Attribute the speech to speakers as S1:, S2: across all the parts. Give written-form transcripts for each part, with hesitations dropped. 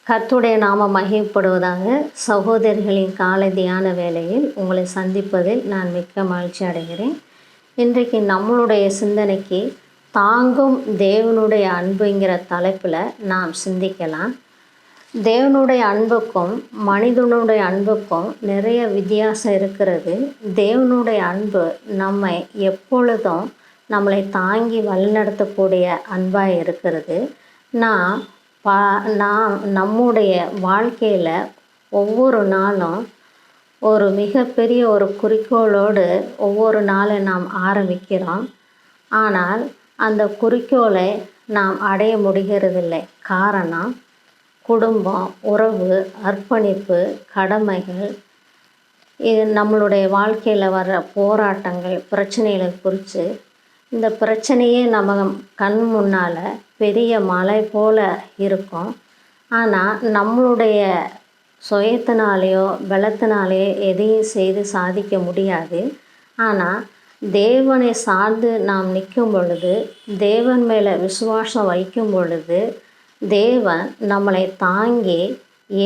S1: கர்த்தருடைய நாமம் மகிமைப்படுவதாக. சகோதரிகளின் காலை தியான வேளையில் உங்களை சந்திப்பதில் நான் மிக்க மகிழ்ச்சி அடைகிறேன். இன்றைக்கு நம்மளுடைய சிந்தனைக்கு தாங்கும் தேவனுடைய அன்புங்கிற தலைப்பில் நாம் சிந்திக்கலாம். தேவனுடைய அன்புக்கும் மனிதனுடைய அன்புக்கும் நிறைய வித்தியாசம் இருக்கிறது. தேவனுடைய அன்பு நம்மை எப்பொழுதும் நம்மளை தாங்கி வழிநடத்தக்கூடிய அன்பாக இருக்கிறது. நான் நம்முடைய வாழ்க்கையில் ஒவ்வொரு நாளும் ஒரு மிகப்பெரிய ஒரு குறிக்கோளோடு ஒவ்வொரு நாளை நாம் ஆரம்பிக்கிறோம். ஆனால் அந்த குறிக்கோளை நாம் அடைய முடிகிறதில்லை. காரணம், குடும்பம், உறவு, அர்ப்பணிப்பு, கடமைகள், இது நம்மளுடைய வாழ்க்கையில் வர்ற போராட்டங்கள், பிரச்சனைகளை குறித்து இந்த பிரச்சனையே நம்ம கண் முன்னால் பெரிய மலை போல் இருக்கும். ஆனால் நம்மளுடைய சுயத்தினாலேயோ பலத்தினாலேயோ எதையும் செய்து சாதிக்க முடியாது. ஆனால் தேவனை சார்ந்து நாம் நிற்கும் பொழுது, தேவன் மேலே விசுவாசம் வைக்கும் பொழுது, தேவன் நம்மளை தாங்கி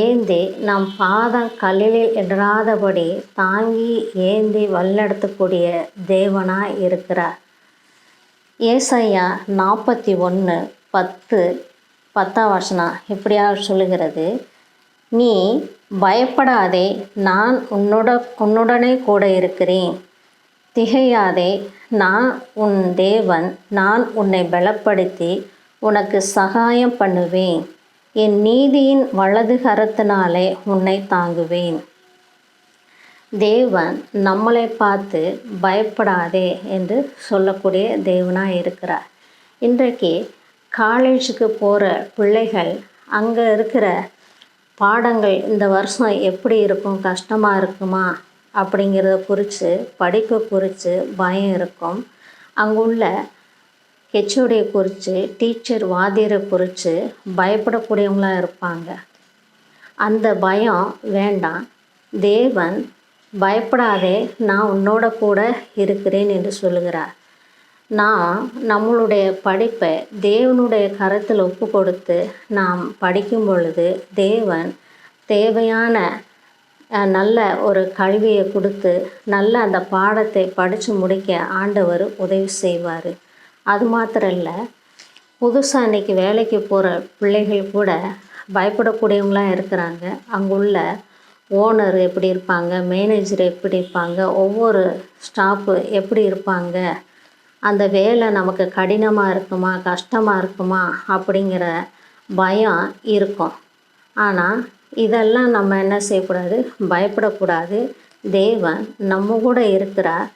S1: ஏந்தி நம் பாதம் கல்லில் இடராதபடி தாங்கி ஏந்தி வழிநடத்தக்கூடிய தேவனாய் இருக்கிறார். ஏசாயா 41:10 இப்படியாக சொல்லுகிறது, நீ பயப்படாதே, நான் உன்னுடனே கூட இருக்கிறேன். திகையாதே, நான் உன் தேவன், நான் உன்னை பலப்படுத்தி உனக்கு சகாயம் பண்ணுவேன். என் நீதியின் வலது கரத்தினாலே உன்னை தாங்குவேன். தேவன் நம்மளை பார்த்து பயப்படாதே என்று சொல்லக்கூடிய தேவனாக இருக்கிறார். இன்றைக்கு காலேஜுக்கு போகிற பிள்ளைகள் அங்கே இருக்கிற பாடங்கள் இந்த வருஷம் எப்படி இருக்கும், கஷ்டமாக இருக்குமா அப்படிங்கிறத குறித்து, படிப்பை குறித்து பயம் இருக்கும். அங்குள்ள ஹெச்ஓடியை குறித்து, டீச்சர் வாத்தியரை குறித்து பயப்படக்கூடியவங்களாக இருப்பாங்க. அந்த பயம் வேண்டாம். தேவன் பயப்படாதே, நான் உன்னோட கூட இருக்கிறேன் என்று சொல்லுகிறார். நாம் நம்மளுடைய படிப்பை தேவனுடைய கரத்தில் ஒப்பு கொடுத்து நாம் படிக்கும் பொழுது, தேவன் தேவையான நல்ல ஒரு கல்வியை கொடுத்து நல்ல அந்த பாடத்தை படித்து முடிக்க ஆண்டவர் உதவி செய்வார். அது மாத்திரம் இல்லை, புதுசாக இன்றைக்கி வேலைக்கு போகிற பிள்ளைகள் கூட பயப்படக்கூடியவங்களாக இருக்கிறாங்க. அங்குள்ள ஓனர் எப்படி இருப்பாங்க, மேனேஜர் எப்படி இருப்பாங்க, ஒவ்வொரு ஸ்டாஃபு எப்படி இருப்பாங்க, அந்த வேலை நமக்கு கடினமாக இருக்குமா, கஷ்டமாக இருக்குமா அப்படிங்கிற பயம் இருக்கும். ஆனால் இதெல்லாம் நம்ம என்ன செய்யக்கூடாது, பயப்படக்கூடாது. தேவன் நம்ம கூட இருக்கிறார்.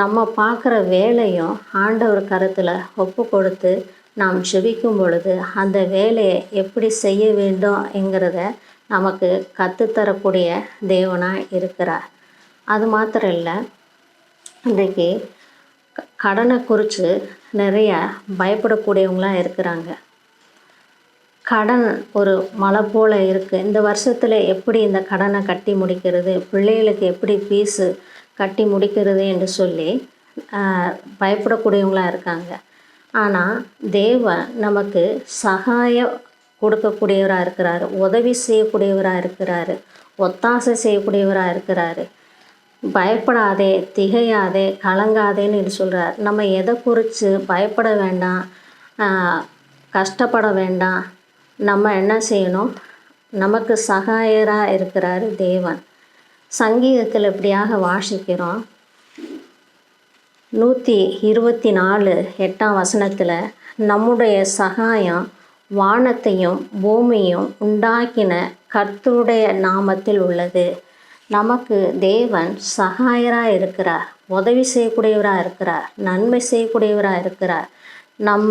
S1: நம்ம பார்க்குற வேலையும் ஆண்டவர் கரத்தில் ஒப்பு கொடுத்து நாம் ஜெபிக்கும் பொழுது அந்த வேலையை எப்படி செய்ய வேண்டும்ங்கிறத நமக்கு கற்றுத்தரக்கூடிய தேவனாக இருக்கிறார். அது மாத்திரம் இல்லை, இன்றைக்கு கடனை குறித்து நிறைய பயப்படக்கூடியவங்களாக இருக்கிறாங்க. கடன் ஒரு மலை போல் இருக்குது. இந்த வருஷத்தில் எப்படி இந்த கடனை கட்டி முடிக்கிறது, பிள்ளைகளுக்கு எப்படி ஃபீஸு கட்டி முடிக்கிறது என்று சொல்லி பயப்படக்கூடியவங்களாக இருக்காங்க. ஆனால் தேவன் நமக்கு சகாயம் கொடுக்கக்கூடியவராக இருக்கிறாரு, உதவி செய்யக்கூடியவராக இருக்கிறாரு, ஒத்தாசை செய்யக்கூடியவராக இருக்கிறாரு. பயப்படாதே, திகையாதே, கலங்காதேன்னு சொல்கிறார். நம்ம எதை குறித்து பயப்பட வேண்டாம், கஷ்டப்பட வேண்டாம். நம்ம என்ன செய்யணும், நமக்கு சகாயராக இருக்கிறாரு தேவன். சங்கீதத்தில் இப்படியாக வாசிக்கிறோம், 124:8 நம்முடைய சகாயம் வானத்தையும் பூமியும் உண்டாக்கின கர்த்தருடைய நாமத்தில் உள்ளது. நமக்கு தேவன் சகாயராக இருக்கிறார், உதவி செய்யக்கூடியவராக இருக்கிறார், நன்மை செய்யக்கூடியவராக இருக்கிறார். நம்ம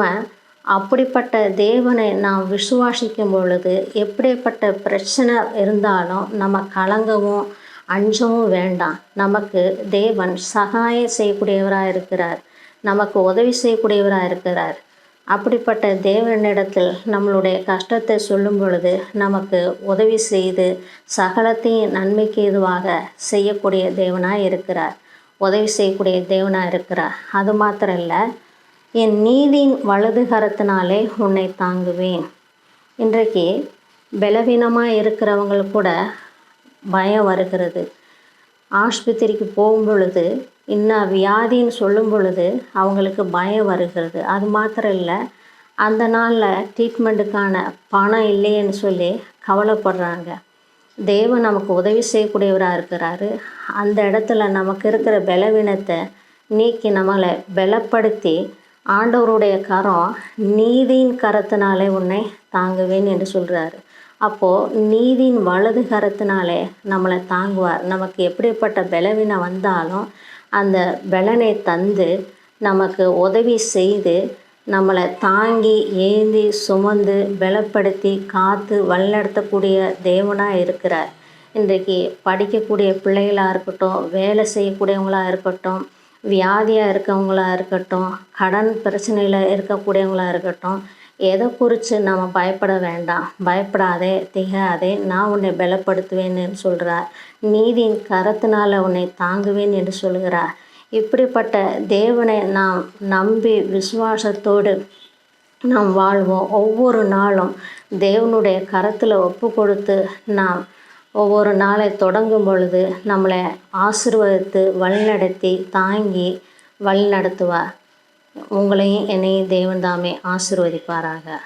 S1: அப்படிப்பட்ட தேவனை நாம் விசுவாசிக்கும் பொழுது எப்படிப்பட்ட பிரச்சனை இருந்தாலும் நம்ம கலங்கவும் அஞ்சவும் வேண்டாம். நமக்கு தேவன் சகாயம் செய்யக்கூடியவராக இருக்கிறார், நமக்கு உதவி செய்யக்கூடியவராக இருக்கிறார். அப்படிப்பட்ட தேவனிடத்தில் நம்மளுடைய கஷ்டத்தை சொல்லும் பொழுது நமக்கு உதவி செய்து சகலத்தையும் நன்மைக்கு ஏதுவாக செய்யக்கூடிய தேவனாக இருக்கிறார், உதவி செய்யக்கூடிய தேவனாக இருக்கிறார். அது மாத்திரம் இல்லை, என் நீதியின் வலது கரத்தினாலே உன்னை தாங்குவேன். இன்றைக்கு பலவீனமாக இருக்கிறவங்களுக்கு கூட பயம் வருகிறது. ஆஸ்பத்திரிக்கு போகும் பொழுது இன்னும் வியாதின்னு சொல்லும் பொழுது அவங்களுக்கு பயம் வருகிறது. அது மாத்திரம் இல்லை, அந்த நாளில் ட்ரீட்மெண்ட்டுக்கான பணம் இல்லைன்னு சொல்லி கவலைப்படுறாங்க. தேவன் நமக்கு உதவி செய்யக்கூடியவராக இருக்கிறாரு. அந்த இடத்துல நமக்கு இருக்கிற பலவீனத்தை நீக்கி நம்மளை பலப்படுத்தி ஆண்டவருடைய கரம் நீதியின் கரத்தினாலே உன்னை தாங்குவேன் என்று சொல்கிறாரு. அப்போது நீதியின் வலது கரத்தினாலே நம்மளை தாங்குவார். நமக்கு எப்படிப்பட்ட பலவீனம் வந்தாலும் அந்த பலனை தந்து நமக்கு உதவி செய்து நம்மளை தாங்கி ஏந்தி சுமந்து பலப்படுத்தி காத்து வழிநடத்தக்கூடிய தேவனாக இருக்கிறார். இன்றைக்கு படிக்கக்கூடிய பிள்ளைகளாக இருக்கட்டும், வேலை செய்யக்கூடியவங்களாக இருக்கட்டும், வியாதியாக இருக்கவங்களாக இருக்கட்டும், கடன் பிரச்சனையில் இருக்கக்கூடியவங்களாக இருக்கட்டும், எதை குறித்து நம்ம பயப்பட வேண்டாம். பயப்படாதே, திகையாதே, நான் உன்னை பலப்படுத்துவேன்னு சொல்கிறார். நீதியின் கரத்தினால் உன்னை தாங்குவேன் என்று சொல்கிறார். இப்படிப்பட்ட தேவனை நாம் நம்பி விசுவாசத்தோடு நாம் வாழ்வோம். ஒவ்வொரு நாளும் தேவனுடைய கரத்தில் ஒப்பு கொடுத்து நாம் ஒவ்வொரு நாளை தொடங்கும் பொழுது நம்மளை ஆசீர்வதித்து வழிநடத்தி தாங்கி வழிநடத்துவார். உங்களையும் என்னையும் தேவன் தாமே ஆசீர்வதிப்பாராக.